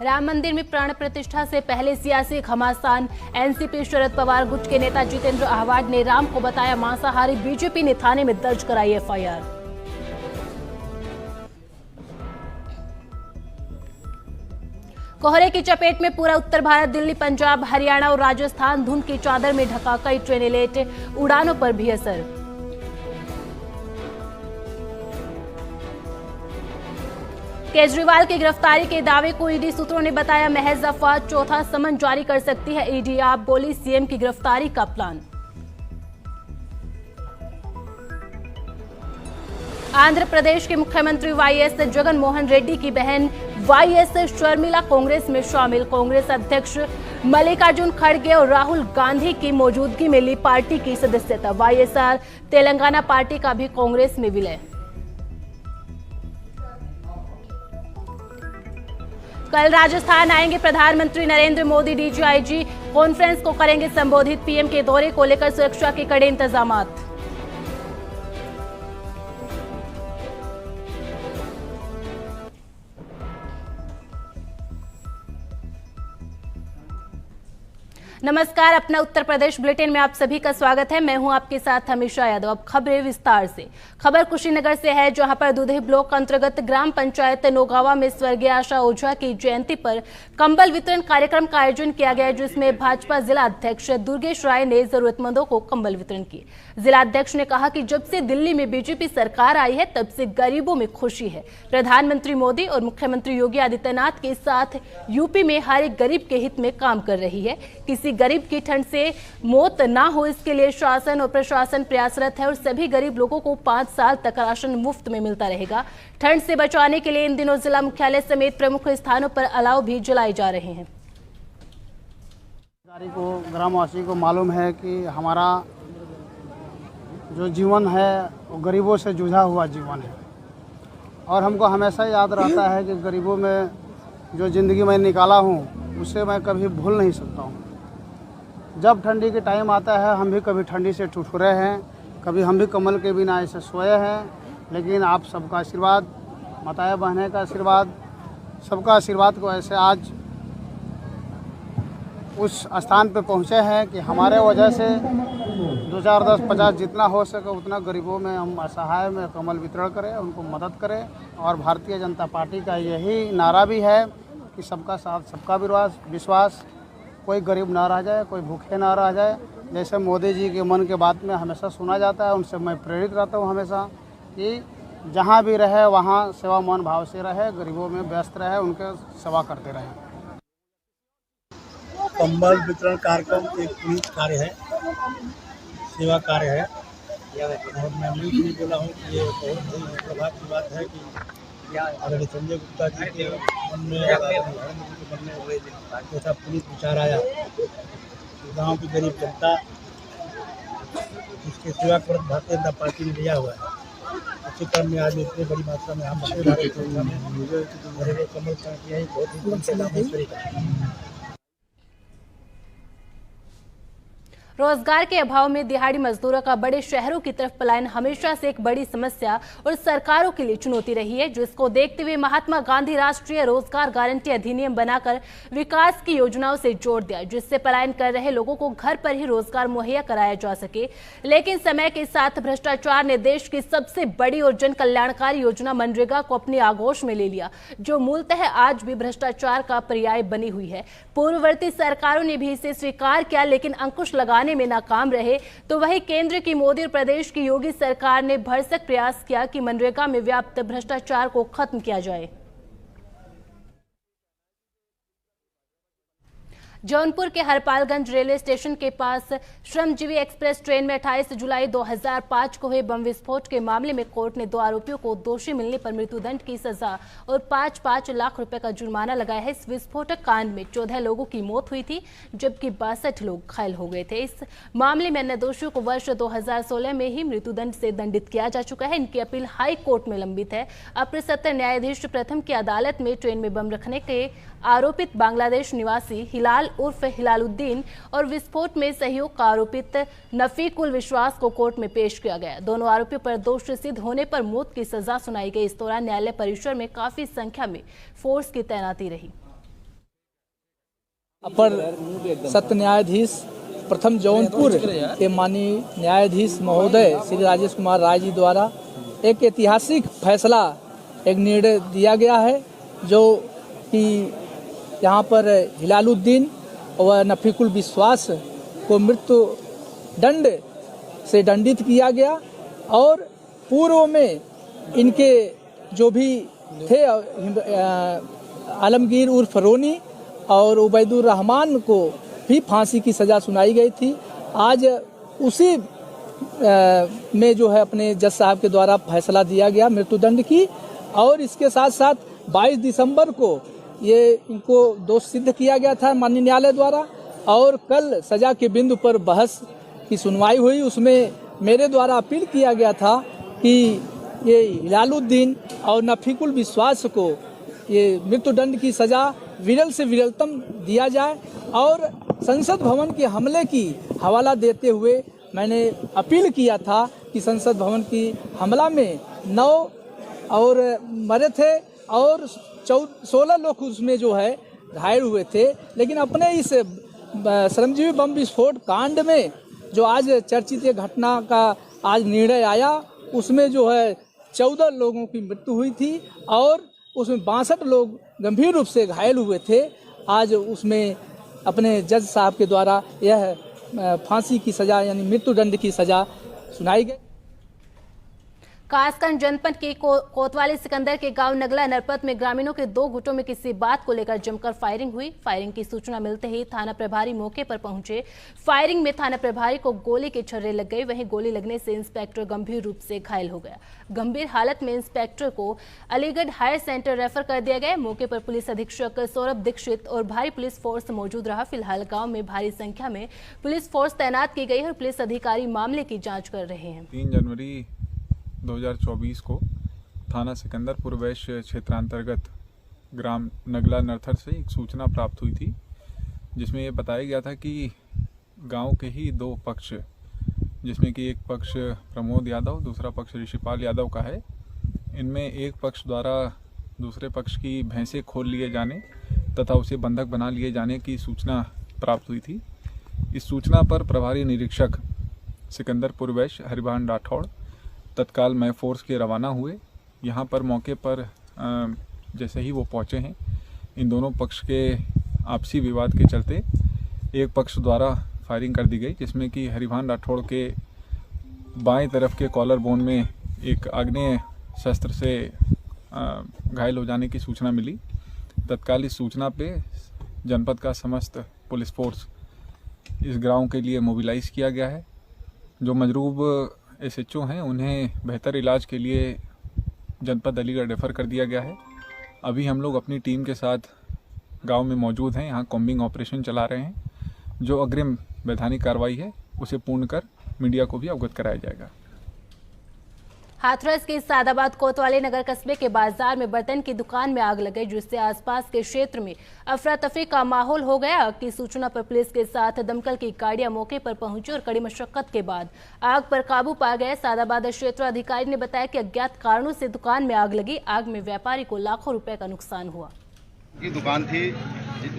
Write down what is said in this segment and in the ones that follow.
राम मंदिर में प्राण प्रतिष्ठा से पहले सियासी घमासान। एनसीपी शरद पवार गुट के नेता जितेंद्र आहवाड ने राम को बताया मांसाहारी। बीजेपी ने थाने में दर्ज कराई एफआईआर। कोहरे की चपेट में पूरा उत्तर भारत। दिल्ली, पंजाब, हरियाणा और राजस्थान धुंध की चादर में ढका। कई ट्रेनें लेट, उड़ानों पर भी असर। केजरीवाल की गिरफ्तारी के दावे को ईडी सूत्रों ने बताया महज अफवाह। चौथा समन जारी कर सकती है ईडी। आप बोली सीएम की गिरफ्तारी का प्लान। आंध्र प्रदेश के मुख्यमंत्री वाईएस जगन मोहन रेड्डी की बहन वाईएस शर्मिला कांग्रेस में शामिल। कांग्रेस अध्यक्ष मल्लिकार्जुन खड़गे और राहुल गांधी की मौजूदगी में ली पार्टी की सदस्यता। वाईएसआर तेलंगाना पार्टी का भी कांग्रेस में विलय। कल राजस्थान आएंगे प्रधानमंत्री नरेंद्र मोदी। डीजीआईजी कॉन्फ्रेंस को करेंगे संबोधित। पीएम के दौरे को लेकर सुरक्षा के कड़े इंतजामात। नमस्कार, अपना उत्तर प्रदेश बुलेटिन में आप सभी का स्वागत है। मैं हूं आपके साथ हमेशा यादव। अब खबरें विस्तार से। खबर कुशीनगर से है, जहां पर दुधही ब्लॉक अंतर्गत ग्राम पंचायत नौगावा में स्वर्गीय आशा ओझा की जयंती पर कंबल वितरण कार्यक्रम का आयोजन किया गया, जिसमें भाजपा जिला अध्यक्ष दुर्गेश राय ने जरूरतमंदों को कंबल वितरण किए। जिला अध्यक्ष ने कहा कि जब से दिल्ली में बीजेपी सरकार आई है तब से गरीबों में खुशी है। प्रधानमंत्री मोदी और मुख्यमंत्री योगी आदित्यनाथ के साथ यूपी में हर एक गरीब के हित में काम कर रही है। किसी गरीब की ठंड से मौत ना हो, इसके लिए शासन और प्रशासन प्रयासरत है और सभी गरीब लोगों को 5 साल तक राशन मुफ्त में मिलता रहेगा। ठंड से बचाने के लिए इन दिनों जिला मुख्यालय समेत प्रमुख स्थानों पर अलाव भी जलाए जा रहे हैं। ग्रामवासी को मालूम है कि हमारा जो जीवन है वो गरीबों से जुझा हुआ जीवन है और हमको हमेशा याद रहता है कि गरीबों में जो ज़िंदगी मैं निकाला हूँ उसे मैं कभी भूल नहीं सकता हूँ। जब ठंडी के टाइम आता है हम भी कभी ठंडी से ठुठुरे हैं, कभी हम भी कमल के बिना ऐसे सोए हैं, लेकिन आप सबका आशीर्वाद, माताएं बहनें का आशीर्वाद, सबका आशीर्वाद को ऐसे आज उस स्थान पे पहुँचे हैं कि हमारे वजह से 2, 4, 10, 50 जितना हो सके उतना गरीबों में हम असहाय में कमल वितरण करें, उनको मदद करें। और भारतीय जनता पार्टी का यही नारा भी है कि सबका साथ, सबका विश्वास, कोई गरीब ना रह जाए, कोई भूखे ना रह जाए। जैसे मोदी जी के मन के बात में हमेशा सुना जाता है, उनसे मैं प्रेरित रहता हूँ हमेशा कि जहाँ भी रहे वहाँ सेवामान भाव से रहे, गरीबों में व्यस्त रहे, उनके सेवा करते रहे। कंबल वितरण कार्यक्रम एक पुनीत कार्य है, सेवा कार्य है और मैं मिल भी बोला हूँ कि ये बहुत ही प्रभाव की बात है कि अगर संजय गुप्ता जी के मन में जैसा पुनीत विचार आया तो गाँव की गरीब जनता इसके सेवा को भारतीय जनता पार्टी ने लिया हुआ है। अच्छे क्रम में आज इतनी बड़ी मात्रा में हम कमल किया है, बहुत ही कम से कम। रोजगार के अभाव में दिहाड़ी मजदूरों का बड़े शहरों की तरफ पलायन हमेशा से एक बड़ी समस्या और सरकारों के लिए चुनौती रही है, जिसको देखते हुए महात्मा गांधी राष्ट्रीय रोजगार गारंटी अधिनियम बनाकर विकास की योजनाओं से जोड़ दिया, जिससे पलायन कर रहे लोगों को घर पर ही रोजगार मुहैया कराया जा सके। लेकिन समय के साथ भ्रष्टाचार ने देश की सबसे बड़ी और जन कल्याणकारी योजना मनरेगा को अपनी आगोश में ले लिया, जो मूलतः आज भी भ्रष्टाचार का पर्याय बनी हुई है। पूर्ववर्ती सरकारों ने भी इसे स्वीकार किया, लेकिन अंकुश लगाने में नाकाम रहे। तो वही केंद्र की मोदी और प्रदेश की योगी सरकार ने भरसक प्रयास किया कि मनरेगा में व्याप्त भ्रष्टाचार को खत्म किया जाए। जौनपुर के हरपालगंज रेलवे स्टेशन के पास श्रमजीवी एक्सप्रेस ट्रेन में 28 जुलाई 2005 को हुए बम विस्फोट के मामले में कोर्ट ने 2 आरोपियों को दोषी मिलने पर मृत्युदंड की सजा और 5-5 लाख रुपए का जुर्माना लगाया है। इस विस्फोटक कांड में 14 लोगों की मौत हुई थी, जबकि 62 लोग घायल हो गए थे। इस मामले में अन्य दोषियों को वर्ष 2016 में ही मृत्युदंड से दंडित किया जा चुका है। इनकी अपील हाई कोर्ट में लंबित है। अपर सत्र न्यायाधीश प्रथम की अदालत में ट्रेन में बम रखने के आरोपित बांग्लादेश निवासी हिलाल उर्फ हिलालुद्दीन और विस्फोट में सहयोग का आरोपित नफीकुल विश्वास को कोर्ट में पेश किया गया। दोनों आरोपियों पर दोष सिद्ध होने पर मौत की सजा सुनाई गई। इस दौरान न्यायालय परिसर में काफी संख्या में फोर्स की तैनाती रही। अपर सत्य न्यायाधीश प्रथम जौनपुर के माननीय न्यायाधीश महोदय श्री राजेश कुमार राय जी द्वारा एक ऐतिहासिक फैसला, एक निर्णय दिया गया है, जो कि यहाँ पर हिलालुद्दीन व नफीकुल विश्वास को मृत्यु दंड से दंडित किया गया और पूर्व में इनके जो भी थे आलमगीर उर्फ रोनी और उबैदुर रहमान को भी फांसी की सज़ा सुनाई गई थी। आज उसी में जो है अपने जज साहब के द्वारा फैसला दिया गया मृत्युदंड की, और इसके साथ साथ 22 दिसंबर को ये इनको दोष सिद्ध किया गया था माननीय न्यायालय द्वारा, और कल सजा के बिंदु पर बहस की सुनवाई हुई। उसमें मेरे द्वारा अपील किया गया था कि ये हिलालुद्दीन और नफीकुल विश्वास को ये मृत्युदंड की सजा विरल से विरलतम दिया जाए, और संसद भवन के हमले की हवाला देते हुए मैंने अपील किया था कि संसद भवन की हमला में 9 और मरे थे और 16 लोग उसमें जो है घायल हुए थे। लेकिन अपने इस श्रमजीवी बम विस्फोट कांड में जो आज चर्चित घटना का आज निर्णय आया, उसमें जो है 14 लोगों की मृत्यु हुई थी और उसमें 62 लोग गंभीर रूप से घायल हुए थे। आज उसमें अपने जज साहब के द्वारा यह फांसी की सजा यानी मृत्युदंड की सजा सुनाई गई। कासगंज जनपद के कोतवाली सिकंदर के गांव नगला नरपत में ग्रामीणों के 2 गुटों में किसी बात को लेकर जमकर फायरिंग हुई। फायरिंग की सूचना मिलते ही थाना प्रभारी मौके पर पहुंचे। फायरिंग में थाना प्रभारी को गोली के छर्रे लग गई। वहीं गोली लगने से इंस्पेक्टर गंभीर रूप से घायल हो गया। गंभीर हालत में इंस्पेक्टर को अलीगढ़ हायर सेंटर रेफर कर दिया गया। मौके पर पुलिस अधीक्षक सौरभ दीक्षित और भारी पुलिस फोर्स मौजूद रहा। फिलहाल गाँव में भारी संख्या में पुलिस फोर्स तैनात की गई है और पुलिस अधिकारी मामले की जाँच कर रहे हैं। 3 जनवरी 2024 को थाना सिकंदरपुर वैश्य क्षेत्रांतर्गत ग्राम नगला नरथर से एक सूचना प्राप्त हुई थी, जिसमें ये बताया गया था कि गांव के ही 2 पक्ष, जिसमें कि एक पक्ष प्रमोद यादव, दूसरा पक्ष ऋषिपाल यादव का है, इनमें एक पक्ष द्वारा दूसरे पक्ष की भैंसें खोल लिए जाने तथा उसे बंधक बना लिए जाने की सूचना प्राप्त हुई थी। इस सूचना पर प्रभारी निरीक्षक सिकंदरपुर वैश्य हरिभान राठौड़ तत्काल मैं फोर्स के रवाना हुए। यहाँ पर मौके पर जैसे ही वो पहुँचे हैं, इन दोनों पक्ष के आपसी विवाद के चलते एक पक्ष द्वारा फायरिंग कर दी गई, जिसमें कि हरिभान राठौड़ के बाएं तरफ के कॉलर बोन में एक आग्नेय शस्त्र से घायल हो जाने की सूचना मिली। तत्काल इस सूचना पे जनपद का समस्त पुलिस फोर्स इस ग्राउंड के लिए मोबिलाइज किया गया है। जो मजरूब SHO हैं उन्हें बेहतर इलाज के लिए जनपद अलीगढ़ रेफ़र कर दिया गया है। अभी हम लोग अपनी टीम के साथ गांव में मौजूद हैं, यहाँ कॉम्बिंग ऑपरेशन चला रहे हैं। जो अग्रिम वैधानिक कार्रवाई है उसे पूर्ण कर मीडिया को भी अवगत कराया जाएगा। हाथरस के सादाबाद कोतवाली नगर कस्बे के बाजार में बर्तन की दुकान में आग लग गई, जिससे आसपास के क्षेत्र में अफरा तफरी का माहौल हो गया। आग की सूचना पर पुलिस के साथ दमकल की गाड़ियां मौके पर पहुंची और कड़ी मशक्कत के बाद आग पर काबू पा गए। सादाबाद क्षेत्र अधिकारी ने बताया कि अज्ञात कारणों से दुकान में आग लगी। आग में व्यापारी को लाखों रुपए का नुकसान हुआ। की दुकान थी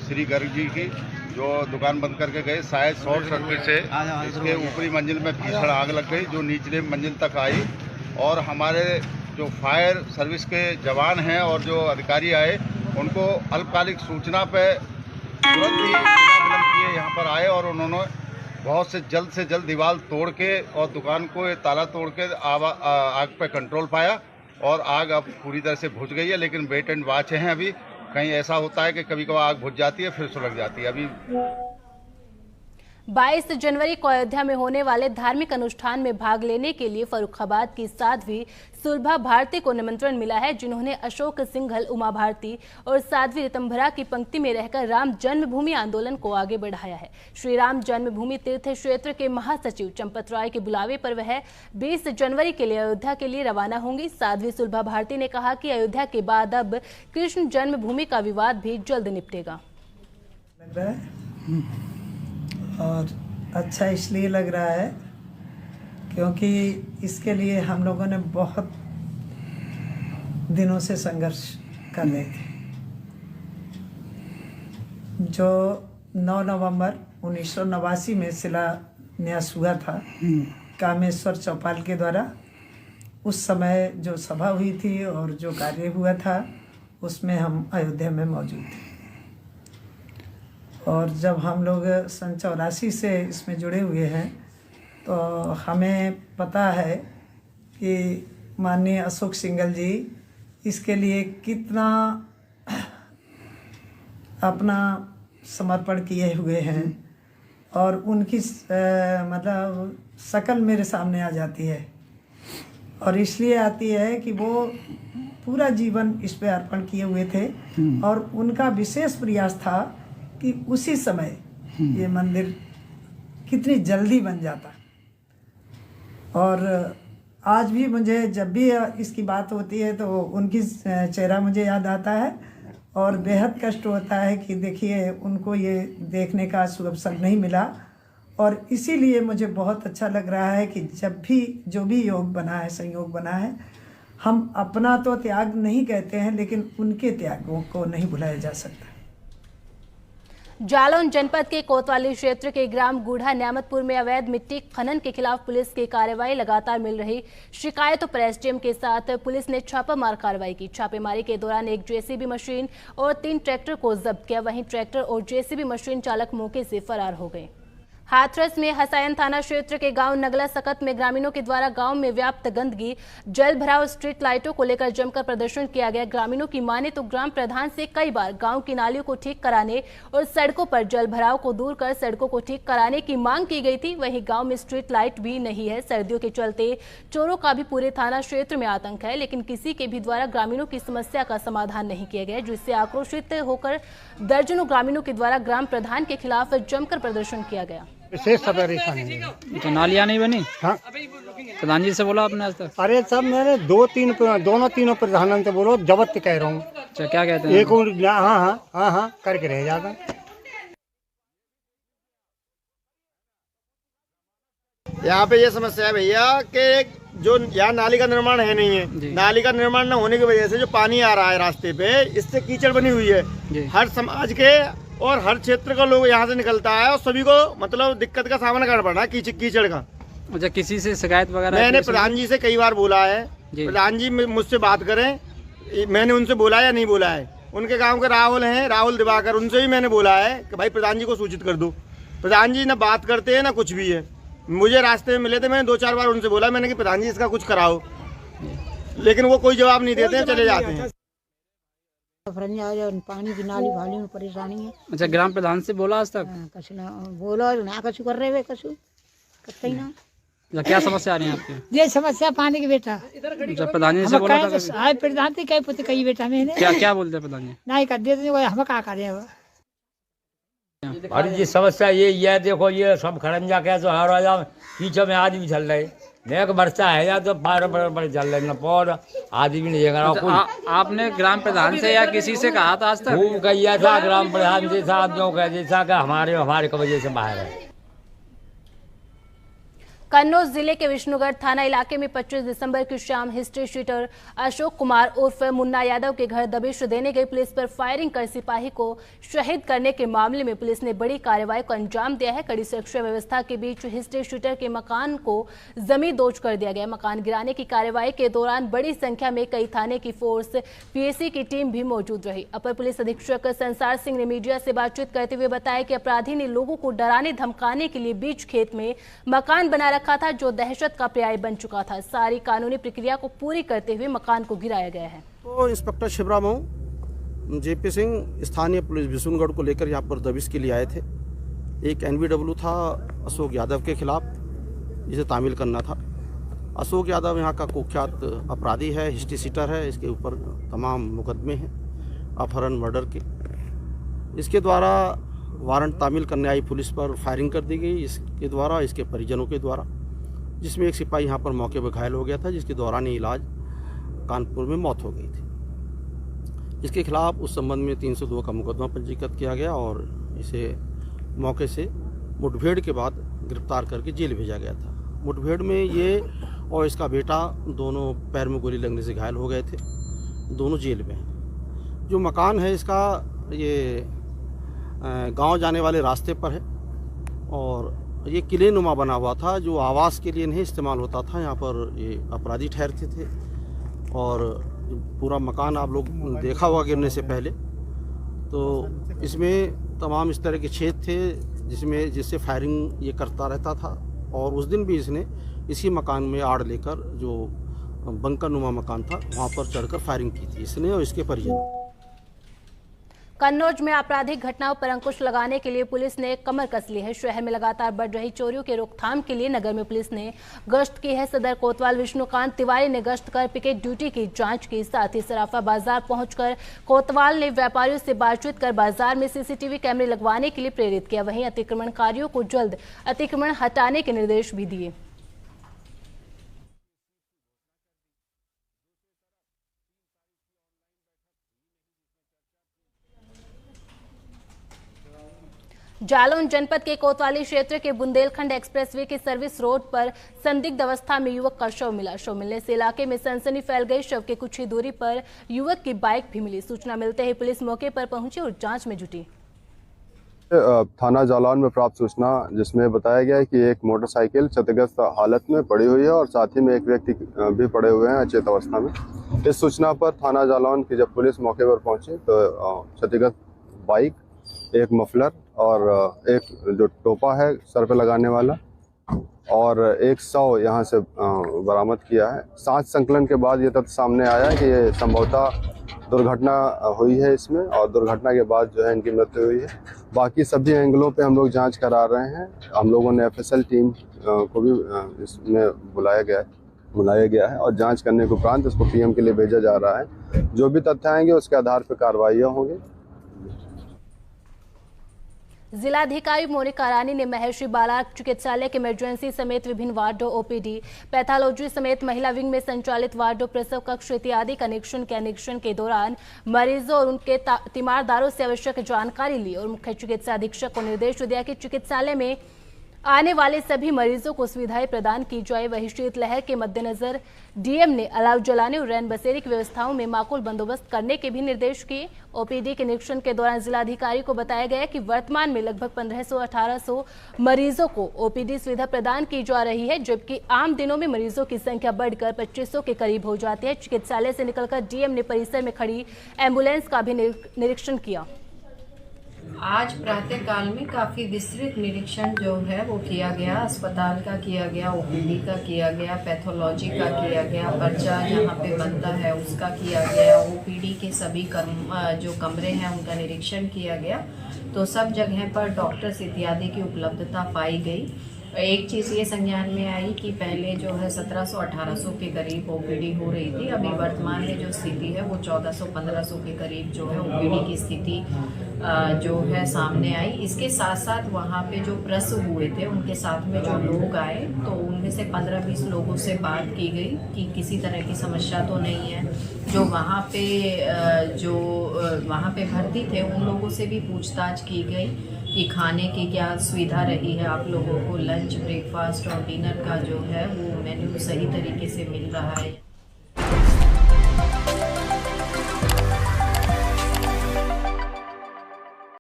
श्री गर्ग जी की, जो दुकान बंद करके गए। शायद शॉर्ट सर्किट से इसके ऊपरी मंजिल में भीषण आग लग गई, जो निचले मंजिल तक आई। और हमारे जो फायर सर्विस के जवान हैं और जो अधिकारी आए, उनको अल्पकालिक सूचना पे तुरंत ही बिना विलंब किए यहाँ पर आए और उन्होंने बहुत से जल्द दीवार तोड़ के और दुकान को ताला तोड़ के आग पे कंट्रोल पाया और आग अब पूरी तरह से बुझ गई है। लेकिन वेट एंड वॉच हैं अभी। कहीं ऐसा होता है कि कभी कभी आग बुझ जाती है फिर सुलग जाती है। अभी 22 जनवरी को अयोध्या में होने वाले धार्मिक अनुष्ठान में भाग लेने के लिए फर्रुखाबाद की साध्वी सुलभा भारती को निमंत्रण मिला है, जिन्होंने अशोक सिंघल, उमा भारती और साध्वी रितंभरा की पंक्ति में रहकर राम जन्मभूमि आंदोलन को आगे बढ़ाया है। श्री राम जन्मभूमि तीर्थ क्षेत्र के महासचिव चंपत राय के बुलावे पर वह 20 जनवरी के लिए अयोध्या के लिए रवाना होंगी। साध्वी सुलभा भारती ने कहा कि अयोध्या के बाद अब कृष्ण जन्मभूमि का विवाद भी जल्द निपटेगा। और अच्छा इसलिए लग रहा है क्योंकि इसके लिए हम लोगों ने बहुत दिनों से संघर्ष कर रहे थे। जो 9 नवंबर 1989 में शिलान्यास हुआ था कामेश्वर चौपाल के द्वारा। उस समय जो सभा हुई थी और जो कार्य हुआ था उसमें हम अयोध्या में मौजूद थे। और जब हम लोग सन 84 से इसमें जुड़े हुए हैं तो हमें पता है कि माननीय अशोक सिंघल जी इसके लिए कितना अपना समर्पण किए हुए हैं और उनकी मतलब शकल मेरे सामने आ जाती है। और इसलिए आती है कि वो पूरा जीवन इस पे अर्पण किए हुए थे और उनका विशेष प्रयास था कि उसी समय ये मंदिर कितनी जल्दी बन जाता। और आज भी मुझे जब भी इसकी बात होती है तो उनकी चेहरा मुझे याद आता है और बेहद कष्ट होता है कि देखिए उनको ये देखने का शुभ अवसर नहीं मिला। और इसीलिए मुझे बहुत अच्छा लग रहा है कि जब भी जो भी योग बना है, संयोग बना है, हम अपना तो त्याग नहीं कहते हैं लेकिन उनके त्यागों को नहीं भुलाया जा सकता। जालौन जनपद के कोतवाली क्षेत्र के ग्राम गूढ़ा न्यामतपुर में अवैध मिट्टी खनन के खिलाफ पुलिस की कार्रवाई। लगातार मिल रही शिकायतों पर एसडीएम के साथ पुलिस ने छापामार कार्रवाई की। छापेमारी के दौरान एक जेसीबी मशीन और 3 ट्रैक्टर को जब्त किया। वहीं ट्रैक्टर और जेसीबी मशीन चालक मौके से फरार हो गए। हाथरस में हसायन थाना क्षेत्र के गांव नगला सकत में ग्रामीणों के द्वारा गांव में व्याप्त गंदगी, जल भराव, स्ट्रीट लाइटों को लेकर जमकर प्रदर्शन किया गया। ग्रामीणों की माने तो ग्राम प्रधान से कई बार गांव की नालियों को ठीक कराने और सड़कों पर जल भराव को दूर कर सड़कों को ठीक कराने की मांग की गई थी। वहीं गांव में स्ट्रीट लाइट भी नहीं है। सर्दियों के चलते चोरों का भी पूरे थाना क्षेत्र में आतंक है, लेकिन किसी के भी द्वारा ग्रामीणों की समस्या का समाधान नहीं किया गया, जिससे आक्रोशित होकर दर्जनों ग्रामीणों के द्वारा ग्राम प्रधान के खिलाफ जमकर प्रदर्शन किया गया। विशेष परेशानी नहीं तो नालियाँ नहीं बनी। हाँ, प्रधान जी से बोला आपने आज तक? अरे सब मैंने दोनों तीनों प्रधान से बोलो जबत कह रहा हूँ। अच्छा, क्या कहते हैं? एक हाँ करके रह जाता। यहाँ पे ये समस्या है भैया कि जो यहाँ नाली का निर्माण है नहीं है। नाली का निर्माण न होने की वजह से जो पानी आ रहा है रास्ते पे, इससे कीचड़ बनी हुई है। हर समाज के और हर क्षेत्र का लोग यहाँ से निकलता है और सभी को मतलब दिक्कत का सामना करना पड़ रहा है कीचड़ का। अच्छा, किसी से शिकायत वगैरह? मैंने प्रधान जी से कई बार बोला है, प्रधान जी मुझसे बात करें। मैंने उनसे बोला या नहीं बोला है? उनके गांव के राहुल हैं, राहुल दिवाकर, उनसे भी मैंने बोला है कि भाई प्रधान जी को सूचित कर दो। प्रधान जी ना बात करते हैं ना कुछ भी है। मुझे रास्ते में मिले थे, मैंने 2-4 बार उनसे बोला मैंने कि प्रधान जी इसका कुछ कराओ, लेकिन वो कोई जवाब नहीं देते हैं, चले जाते हैं। पानी की नाली भाली में परेशानी है। अच्छा, ग्राम प्रधान से बोला आज तक? कछु ना बोला ना, कछु कर रहे कछु करते ही ना। क्या समस्या आ रही है आपकी? ये समस्या पानी की बेटा। जब प्रधान जी से बोला था प्रधान जी कई पुत्र कई बेटा मैंने क्या बोलते प्रधान जी? नहीं कर देते, हम क्या करें। अरे जी समस्या ये देखो, ये सब खड़ंजा क्या तो हर राजा पीछे में आदमी चल रहे, नेक बरसा है या तो बड़े चल रहे, पौध आदमी भी नहीं है। आपने ग्राम प्रधान से या किसी से कहा था आज तक? खूब कहिया था, ग्राम प्रधान से था, आदमियों का जैसा कि हमारे की वजह से बाहर है। कन्नौज जिले के विष्णुगढ़ थाना इलाके में 25 दिसंबर की शाम हिस्ट्री शीटर अशोक कुमार उर्फ मुन्ना यादव के घर दबिश देने गई पुलिस पर फायरिंग कर सिपाही को शहीद करने के मामले में पुलिस ने बड़ी कार्रवाई को अंजाम दिया है। कड़ी सुरक्षा व्यवस्था के बीच हिस्ट्री शीटर के मकान को जमींदोज कर दिया गया। मकान गिराने की कार्रवाई के दौरान बड़ी संख्या में कई थाने की फोर्स, पीएसी की टीम भी मौजूद रही। अपर पुलिस अधीक्षक संसार सिंह ने मीडिया से बातचीत करते हुए बताया कि अपराधी ने लोगों को डराने धमकाने के लिए बीच खेत में मकान बना रखा था, जो दहशत का पर्याय बन चुका था। सारी कानूनी प्रक्रिया को पूरी करते हुए मकान को गिराया गया है। तो इंस्पेक्टर शिवराम जेपी सिंह स्थानीय पुलिस विष्णुगढ़ को लेकर यहाँ पर दबिश के लिए आए थे। एक एनबीडब्ल्यू था अशोक यादव के खिलाफ, जिसे तामील करना था। अशोक यादव यहाँ का कुख्यात अपराधी है, हिस्ट्री सीटर है। इसके ऊपर तमाम मुकदमे हैं अपहरण, मर्डर के। इसके द्वारा वारंट तामील करने आई पुलिस पर फायरिंग कर दी गई, इसके द्वारा, इसके परिजनों के द्वारा, जिसमें एक सिपाही यहाँ पर मौके पर घायल हो गया था, जिसके दौरान इलाज कानपुर में मौत हो गई थी। इसके खिलाफ उस संबंध में 302 का मुकदमा पंजीकृत किया गया और इसे मौके से मुठभेड़ के बाद गिरफ्तार करके जेल भेजा गया था। मुठभेड़ में ये और इसका बेटा दोनों पैर में गोली लगने से घायल हो गए थे, दोनों जेल में हैं। जो मकान है इसका, ये गांव जाने वाले रास्ते पर है और ये किले नुमा बना हुआ था जो आवास के लिए नहीं इस्तेमाल होता था। यहाँ पर ये अपराधी ठहरते थे और पूरा मकान आप लोग देखा होगा गिरने से पहले। तो इसमें तमाम इस तरह के छेद थे जिससे फायरिंग ये करता रहता था और उस दिन भी इसने इसी मकान में आड़ लेकर जो बंकर नुमा मकान था वहाँ पर चढ़कर फायरिंग की थी इसने और इसके परिजन। कन्नौज में आपराधिक घटनाओं पर अंकुश लगाने के लिए पुलिस ने कमर कस ली है। शहर में लगातार बढ़ रही चोरियों के रोकथाम के लिए नगर में पुलिस ने गश्त की है। सदर कोतवाल विष्णुकांत तिवारी ने गश्त कर पिकेट ड्यूटी की जांच की। साथ ही सराफा बाजार पहुंचकर कोतवाल ने व्यापारियों से बातचीत कर बाजार में सीसीटीवी कैमरे लगवाने के लिए प्रेरित किया। वहीं अतिक्रमणकारियों को जल्द अतिक्रमण हटाने के निर्देश भी दिए। जालौन जनपद के कोतवाली क्षेत्र के बुंदेलखंड एक्सप्रेसवे के सर्विस रोड पर संदिग्ध अवस्था में युवक का शव मिला। शव मिलने से इलाके में सनसनी फैल गई। शव के कुछ ही दूरी पर युवक की बाइक भी मिली। सूचना मिलते ही पुलिस मौके पर पहुंची और जांच में जुटी। थाना जालौन में प्राप्त सूचना जिसमें बताया गया है कि एक मोटरसाइकिल क्षतिग्रस्त हालत में पड़ी हुई है और साथ ही में एक व्यक्ति भी पड़े हुए हैं अचेत अवस्था में। इस सूचना पर थाना जालौन की जब पुलिस मौके पर पहुंची तो क्षतिग्रस्त बाइक, एक मफलर और एक जो टोपा है सर पे लगाने वाला और एक 100 यहाँ से बरामद किया है। सांस संकलन के बाद ये तथ्य सामने आया कि ये संभवतः दुर्घटना हुई है इसमें और दुर्घटना के बाद जो है इनकी मृत्यु हुई है। बाकी सभी एंगलों पे हम लोग जांच करा रहे हैं। हम लोगों ने एफएसएल टीम को भी इसमें बुलाया गया है और जांच करने के उपरांत इसको पीएम के लिए भेजा जा रहा है। जो भी तथ्य आएंगे उसके आधार पर कार्रवाइयाँ होंगी। जिलाधिकारी मोनिका रानी ने महर्षि बाला चिकित्सालय के इमरजेंसी समेत विभिन्न वार्डों, ओपीडी, पैथोलॉजी समेत महिला विंग में संचालित वार्डों, प्रसव कक्ष इत्यादि का निरीक्षण के दौरान मरीजों और उनके तीमारदारों से आवश्यक जानकारी ली और मुख्य चिकित्सा अधीक्षक को निर्देश दिया कि चिकित्सालय में आने वाले सभी मरीजों को सुविधाएं प्रदान की जाए। वहीं शीतलहर के मद्देनजर डीएम ने अलाव जलाने और रैन बसेरे की व्यवस्थाओं में माकूल बंदोबस्त करने के भी निर्देश किए। ओपीडी के निरीक्षण के दौरान जिलाधिकारी को बताया गया कि वर्तमान में लगभग 1500-1800 मरीजों को ओपीडी सुविधा प्रदान की जा रही है, जबकि आम दिनों में मरीजों की संख्या बढ़कर 2500 के करीब हो जाती है। चिकित्सालय से निकलकर डीएम ने परिसर में खड़ी एम्बुलेंस का भी निरीक्षण किया। आज प्रातः काल में काफ़ी विस्तृत निरीक्षण जो है वो किया गया। अस्पताल का किया गया, ओपीडी का किया गया, पैथोलॉजी का किया गया, पर्चा जहाँ पे बनता है उसका किया गया, ओपीडी के सभी जो कमरे हैं उनका निरीक्षण किया गया। तो सब जगह पर डॉक्टर्स इत्यादि की उपलब्धता पाई गई। एक चीज़ ये संज्ञान में आई कि पहले जो है 1700-1800 के करीब ओपीडी हो रही थी। अभी वर्तमान में जो स्थिति है वो 1400-1500 के करीब जो है ओपीडी की स्थिति जो है सामने आई। इसके साथ साथ वहाँ पे जो प्रसव हुए थे उनके साथ में जो लोग आए तो उनमें से 15-20 लोगों से बात की गई कि किसी तरह की समस्या तो नहीं है। जो वहाँ पे भर्ती थे उन लोगों से भी पूछताछ की गई कि खाने की क्या सुविधा रही है, आप लोगों को लंच, ब्रेकफास्ट और डिनर का जो है वो मेन्यू सही तरीके से मिल रहा है।